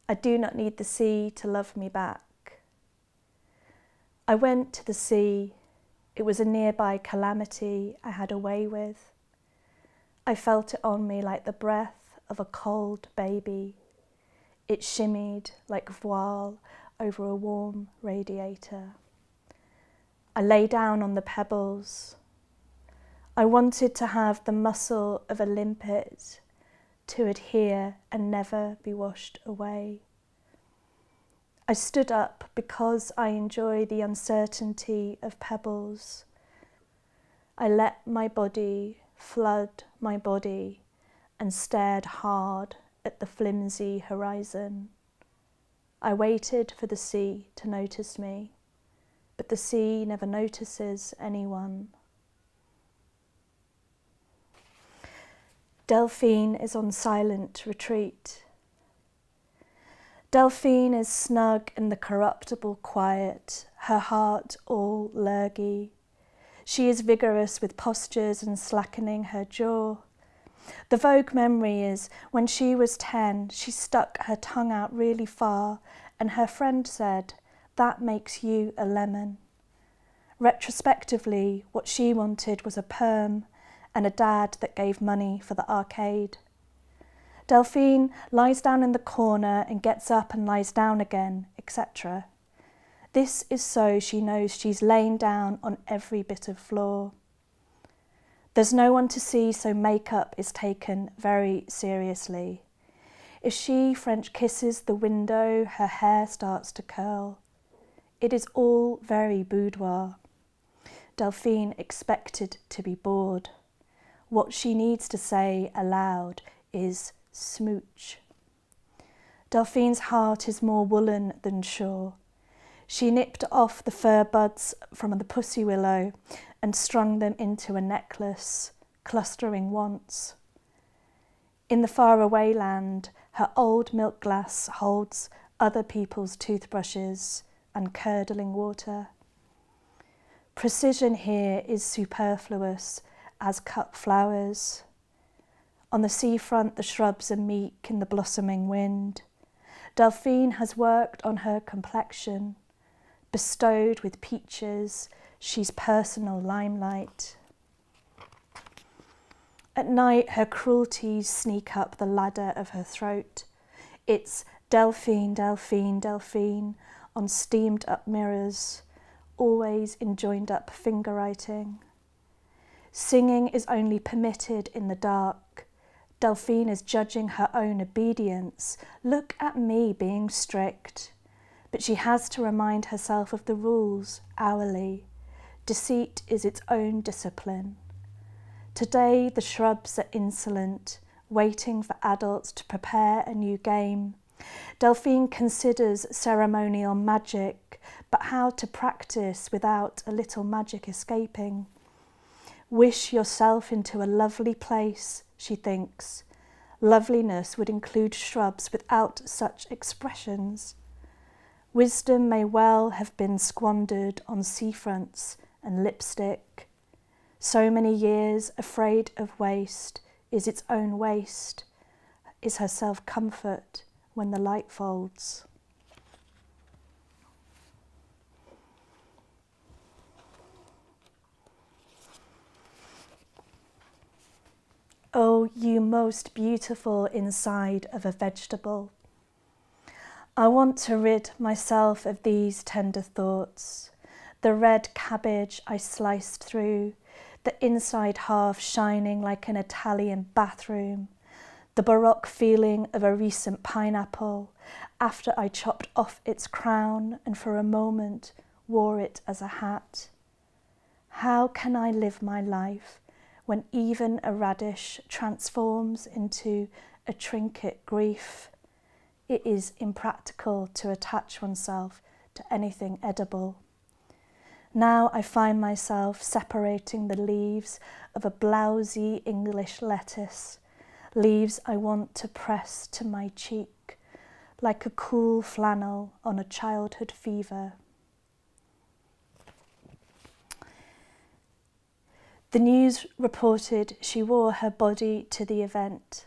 I do not need the sea to love me back. I went to the sea. It was a nearby calamity I had a way with. I felt it on me like the breath of a cold baby. It shimmied like voile over a warm radiator. I lay down on the pebbles. I wanted to have the muscle of a limpet, to adhere and never be washed away. I stood up because I enjoy the uncertainty of pebbles. I let my body flood my body and stared hard at the flimsy horizon. I waited for the sea to notice me, but the sea never notices anyone. Delphine is on silent retreat. Delphine is snug in the corruptible quiet, her heart all lurgy. She is vigorous with postures and slackening her jaw. The vague memory is when she was 10, she stuck her tongue out really far and her friend said, "That makes you a lemon." Retrospectively, what she wanted was a perm and a dad that gave money for the arcade. Delphine lies down in the corner and gets up and lies down again, etc. This is so she knows she's laying down on every bit of floor. There's no one to see, so makeup is taken very seriously. If she French kisses the window, her hair starts to curl. It is all very boudoir. Delphine expected to be bored. What she needs to say aloud is smooch. Delphine's heart is more woolen than sure. She nipped off the fur buds from the pussy willow and strung them into a necklace, clustering once. In the faraway land, her old milk glass holds other people's toothbrushes and curdling water. Precision here is superfluous as cut flowers. On the seafront, the shrubs are meek in the blossoming wind. Delphine has worked on her complexion. Bestowed with peaches, she's personal limelight. At night, her cruelties sneak up the ladder of her throat. It's Delphine, Delphine, Delphine on steamed up mirrors, always in joined up finger writing. Singing is only permitted in the dark. Delphine is judging her own obedience. Look at me being strict. But she has to remind herself of the rules hourly. Deceit is its own discipline. Today the shrubs are insolent, waiting for adults to prepare a new game. Delphine considers ceremonial magic, but how to practice without a little magic escaping. Wish yourself into a lovely place, she thinks. Loveliness would include shrubs without such expressions. Wisdom may well have been squandered on seafronts and lipstick. So many years afraid of waste is its own waste, is her self-comfort when the light folds. Oh, you most beautiful inside of a vegetable. I want to rid myself of these tender thoughts. The red cabbage I sliced through, the inside half shining like an Italian bathroom, the baroque feeling of a recent pineapple after I chopped off its crown and for a moment wore it as a hat. How can I live my life when even a radish transforms into a trinket grief? It is impractical to attach oneself to anything edible. Now I find myself separating the leaves of a blousy English lettuce, leaves I want to press to my cheek, like a cool flannel on a childhood fever. The news reported she wore her body to the event.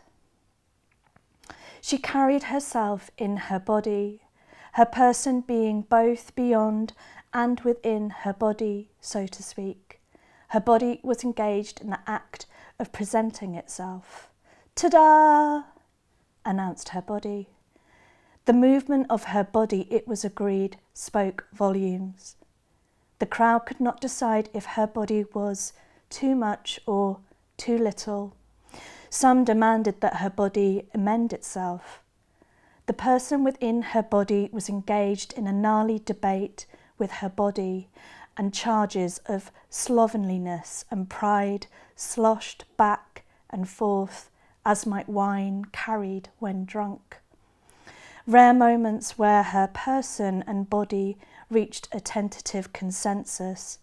She carried herself in her body, her person being both beyond and within her body, so to speak. Her body was engaged in the act of presenting itself. Ta-da! Announced her body. The movement of her body, it was agreed, spoke volumes. The crowd could not decide if her body was too much or too little. Some demanded that her body amend itself. The person within her body was engaged in a gnarly debate with her body, and charges of slovenliness and pride sloshed back and forth as might wine carried when drunk. Rare moments where her person and body reached a tentative consensus,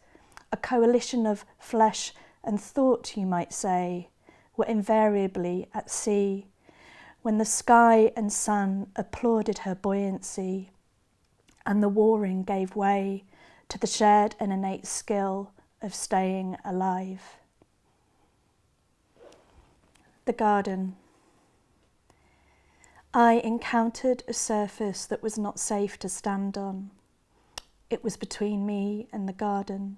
a coalition of flesh and thought, you might say, were invariably at sea, when the sky and sun applauded her buoyancy, and the warring gave way to the shared and innate skill of staying alive. The garden. I encountered a surface that was not safe to stand on. It was between me and the garden.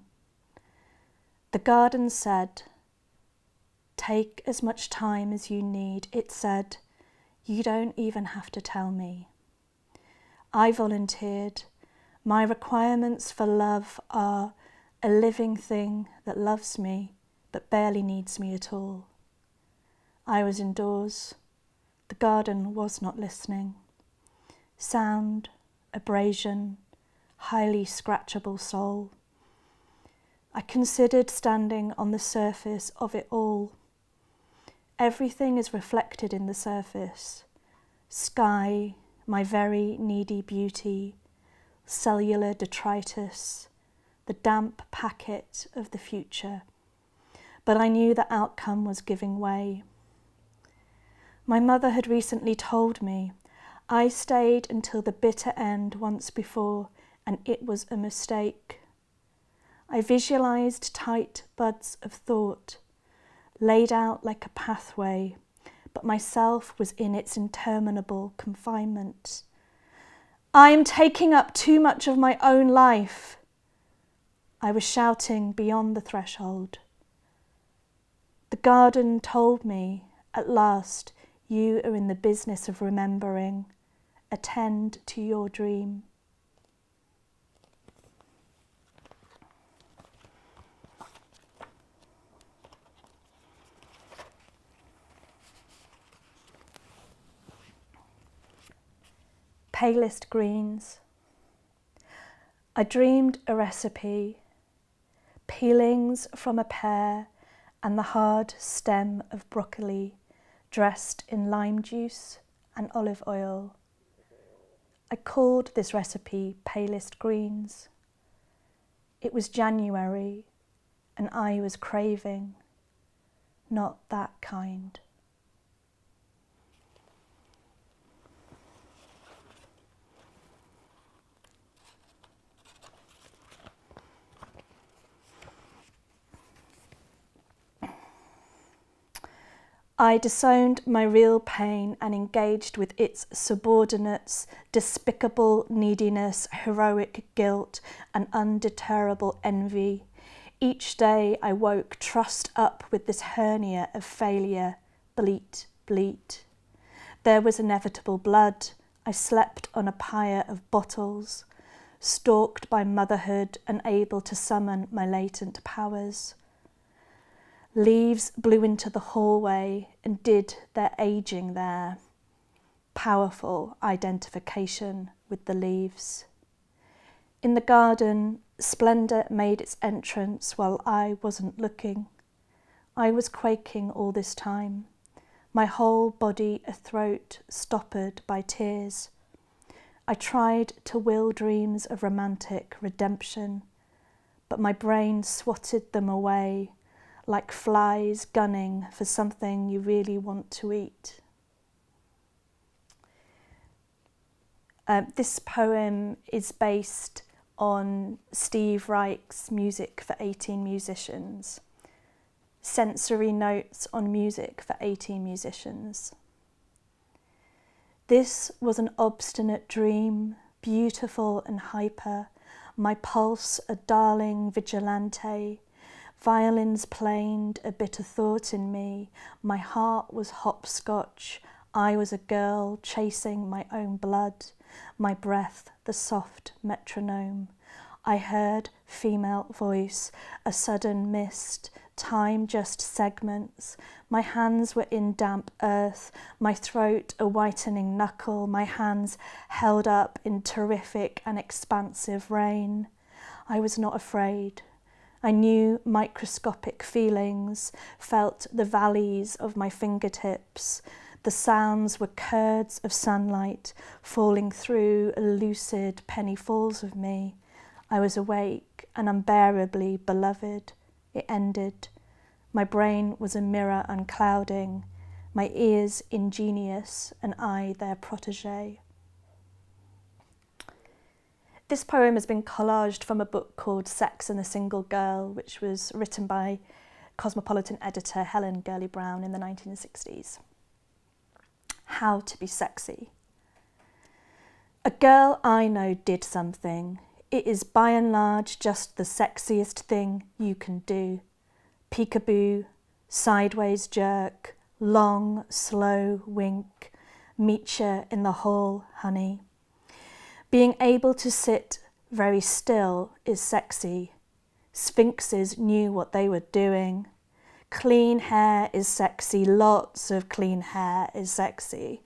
The garden said, "Take as much time as you need." It said, "You don't even have to tell me." I volunteered. My requirements for love are a living thing that loves me but barely needs me at all. I was indoors. The garden was not listening. Sound, abrasion, highly scratchable soul. I considered standing on the surface of it all. Everything is reflected in the surface. Sky, my very needy beauty, cellular detritus, the damp packet of the future. But I knew the outcome was giving way. My mother had recently told me I stayed until the bitter end once before, and it was a mistake. I visualised tight buds of thought, laid out like a pathway, but myself was in its interminable confinement. I am taking up too much of my own life. I was shouting beyond the threshold. The garden told me, at last, you are in the business of remembering. Attend to your dream. Palest greens. I dreamed a recipe, peelings from a pear and the hard stem of broccoli dressed in lime juice and olive oil. I called this recipe palest greens. It was January and I was craving, not that kind. I disowned my real pain and engaged with its subordinates, despicable neediness, heroic guilt, and undeterrable envy. Each day I woke trussed up with this hernia of failure, bleat, bleat. There was inevitable blood. I slept on a pyre of bottles, stalked by motherhood, unable to summon my latent powers. Leaves blew into the hallway and did their ageing there. Powerful identification with the leaves. In the garden, splendour made its entrance while I wasn't looking. I was quaking all this time, my whole body a throat stoppered by tears. I tried to will dreams of romantic redemption, but my brain swatted them away like flies gunning for something you really want to eat. This poem is based on Steve Reich's Music for 18 Musicians, Sensory Notes on Music for 18 Musicians. This was an obstinate dream, beautiful and hyper, my pulse a darling vigilante. Violins planed a bitter thought in me, my heart was hopscotch, I was a girl chasing my own blood, my breath the soft metronome. I heard female voice, a sudden mist, time just segments. My hands were in damp earth, my throat a whitening knuckle, my hands held up in terrific and expansive rain. I was not afraid. I knew microscopic feelings, felt the valleys of my fingertips. The sounds were curds of sunlight falling through lucid penny falls of me. I was awake and unbearably beloved. It ended. My brain was a mirror unclouding, my ears ingenious, and I their protégé. This poem has been collaged from a book called Sex and the Single Girl, which was written by Cosmopolitan editor Helen Gurley Brown in the 1960s. How to be sexy. A girl I know did something. It is by and large just the sexiest thing you can do. Peekaboo, sideways jerk, long, slow wink, meet ya in the hall, honey. Being able to sit very still is sexy. Sphinxes knew what they were doing. Clean hair is sexy, lots of clean hair is sexy.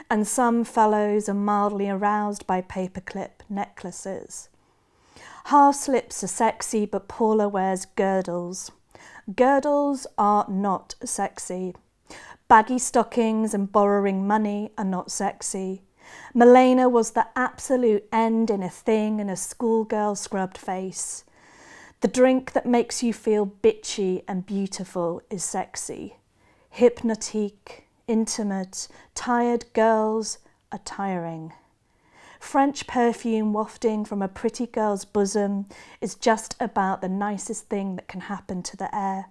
And some fellows are mildly aroused by paperclip necklaces. Half slips are sexy, but Paula wears girdles. Girdles are not sexy. Baggy stockings and borrowing money are not sexy. Milena was the absolute end in a thing and a schoolgirl scrubbed face. The drink that makes you feel bitchy and beautiful is sexy. Hypnotique, intimate, tired girls are tiring. French perfume wafting from a pretty girl's bosom is just about the nicest thing that can happen to the air.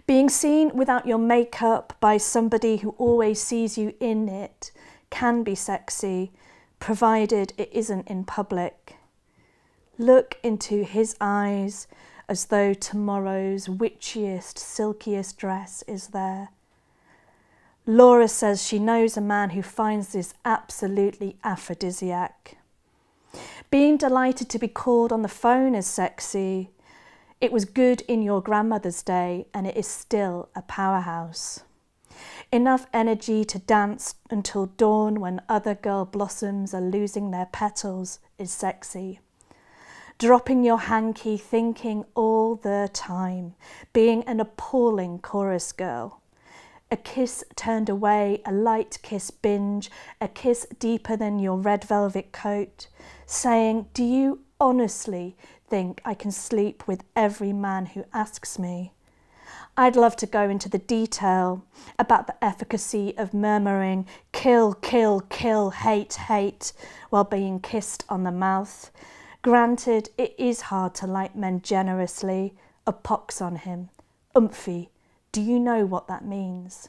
Being seen without your makeup by somebody who always sees you in it can be sexy, provided it isn't in public. Look into his eyes as though tomorrow's witchiest, silkiest dress is there. Laura says she knows a man who finds this absolutely aphrodisiac. Being delighted to be called on the phone is sexy. It was good in your grandmother's day and it is still a powerhouse. Enough energy to dance until dawn when other girl blossoms are losing their petals is sexy. Dropping your hanky, thinking all the time, being an appalling chorus girl. A kiss turned away, a light kiss binge, a kiss deeper than your red velvet coat, saying, do you honestly think I can sleep with every man who asks me? I'd love to go into the detail about the efficacy of murmuring, kill, kill, kill, hate, hate, while being kissed on the mouth. Granted, it is hard to like men generously. A pox on him. Umphy. Do you know what that means?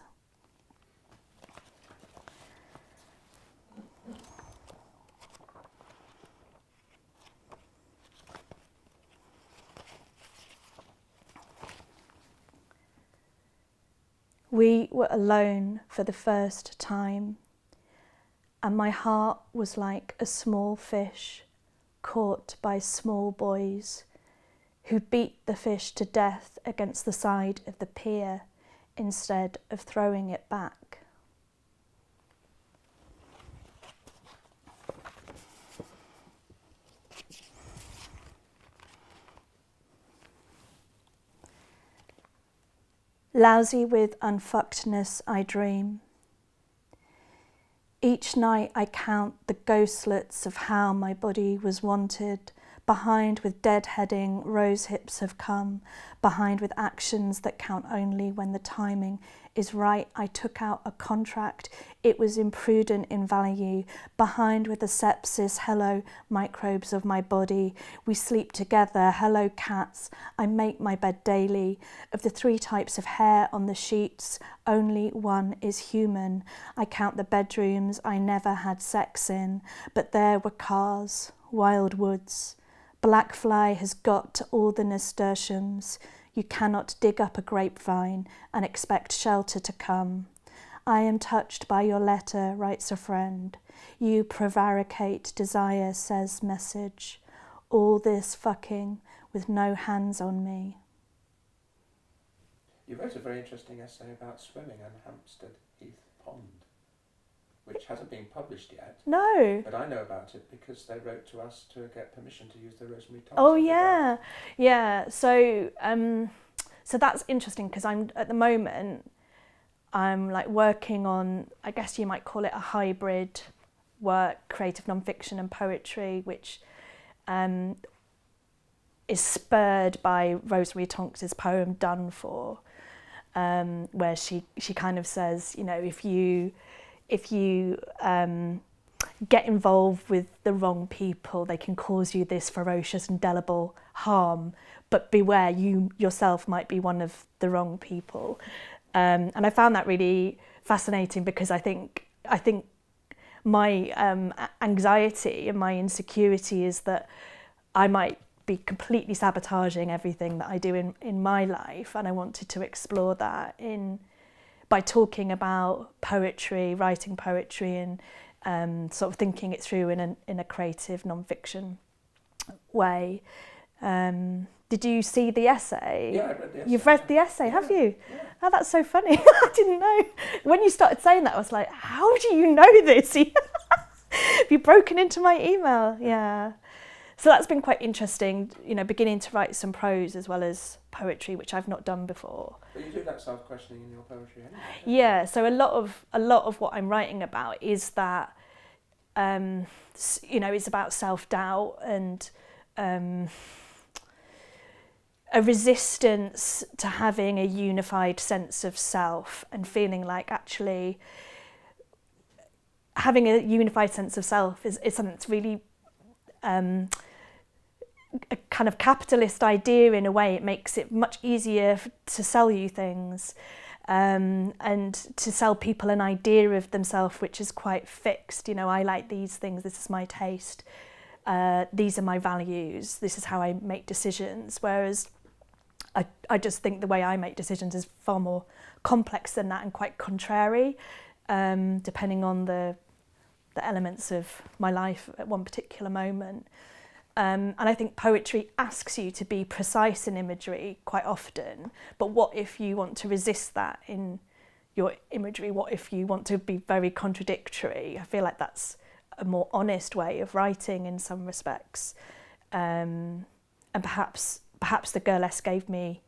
We were alone for the first time, and my heart was like a small fish caught by small boys who beat the fish to death against the side of the pier instead of throwing it back. Lousy with unfuckedness I dream. Each night I count the ghostlets of how my body was wanted behind with deadheading, rose hips have come, behind with actions that count only when the timing is right. I took out a contract, it was imprudent in value, behind with the sepsis, hello, microbes of my body, we sleep together, hello cats, I make my bed daily, of the 3 types of hair on the sheets, only one is human, I count the bedrooms I never had sex in, but there were cars, wild woods, black fly has got to all the nasturtiums, you cannot dig up a grapevine and expect shelter to come. I am touched by your letter, writes a friend. You prevaricate, desire says message. All this fucking with no hands on me. You wrote a very interesting essay about swimming on Hampstead Heath Pond, which hasn't been published yet. No. But I know about it because they wrote to us to get permission to use the Rosemary Thompson. Oh yeah, yeah. So that's interesting because I'm at the moment I'm like working on, I guess you might call it a hybrid work, creative nonfiction and poetry, which is spurred by Rosemary Tonks's poem "Done For," where she kind of says, you know, if you get involved with the wrong people, they can cause you this ferocious, indelible harm, but beware, you yourself might be one of the wrong people. And I found that really fascinating because I think my anxiety and my insecurity is that I might be completely sabotaging everything that I do in my life, and I wanted to explore that by talking about poetry, writing poetry, and sort of thinking it through in a creative non-fiction way. Did you see the essay? Yeah, I read the essay. You've read the essay, have you? Yeah. Oh, that's so funny. I didn't know. When you started saying that, I was like, how do you know this? Have you broken into my email? Yeah. So that's been quite interesting, you know, beginning to write some prose as well as poetry, which I've not done before. But you do that self-questioning in your poetry anyway. Yeah, so a lot of what I'm writing about is that, you know, it's about self-doubt and a resistance to having a unified sense of self and feeling like actually having a unified sense of self is something that's really a kind of capitalist idea in a way. It makes it much easier to sell you things and to sell people an idea of themselves which is quite fixed. You know, I like these things, this is my taste, these are my values, this is how I make decisions, whereas I just think the way I make decisions is far more complex than that and quite contrary, depending on the elements of my life at one particular moment. And I think poetry asks you to be precise in imagery quite often, but what if you want to resist that in your imagery? What if you want to be very contradictory? I feel like that's a more honest way of writing in some respects. And perhaps the Girlesque gave me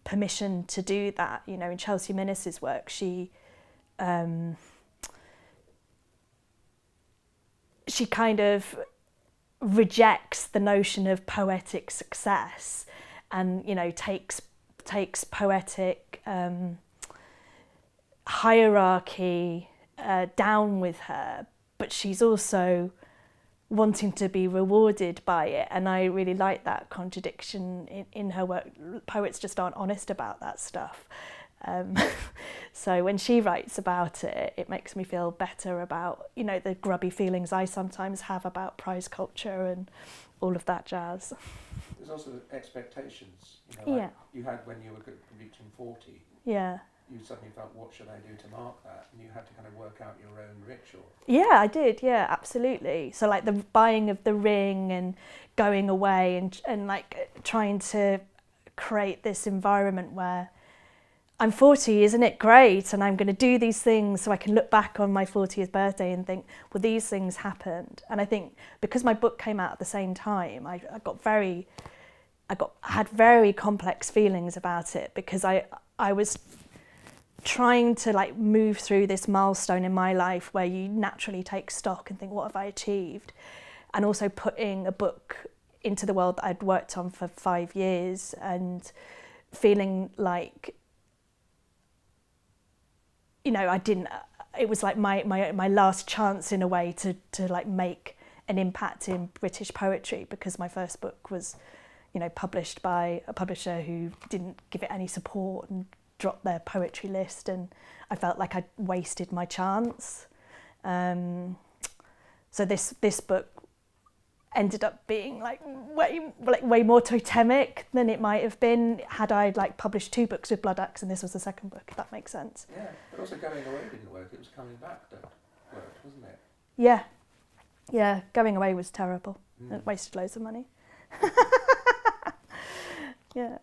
permission to do that. You know, in Chelsea Minnis's work, she kind of rejects the notion of poetic success and, you know, takes poetic hierarchy down with her, but she's also wanting to be rewarded by it, and I really like that contradiction in her work. Poets just aren't honest about that stuff. So when she writes about it, it makes me feel better about, you know, the grubby feelings I sometimes have about prize culture and all of that jazz. There's also expectations, you know, like you had when you were reaching 40. Yeah. You suddenly felt, what should I do to mark that? And you had to kind of work out your own ritual. Yeah, I did. Yeah, absolutely. So like the buying of the ring and going away and like trying to create this environment where I'm 40, isn't it great? And I'm going to do these things so I can look back on my 40th birthday and think, well, these things happened. And I think because my book came out at the same time, I had very complex feelings about it because I was trying to like move through this milestone in my life where you naturally take stock and think, what have I achieved? And also putting a book into the world that I'd worked on for 5 years, and feeling like, you know, it was like my last chance in a way to like make an impact in British poetry, because my first book was, you know, published by a publisher who didn't give it any support and dropped their poetry list, and I felt like I'd wasted my chance. So this book ended up being like way more totemic than it might have been had I like published 2 books with Bloodaxe, and this was the second book, if that makes sense. Yeah, but also going away didn't work. It was coming back that worked, wasn't it? Yeah, going away was terrible. It wasted loads of money. Yeah.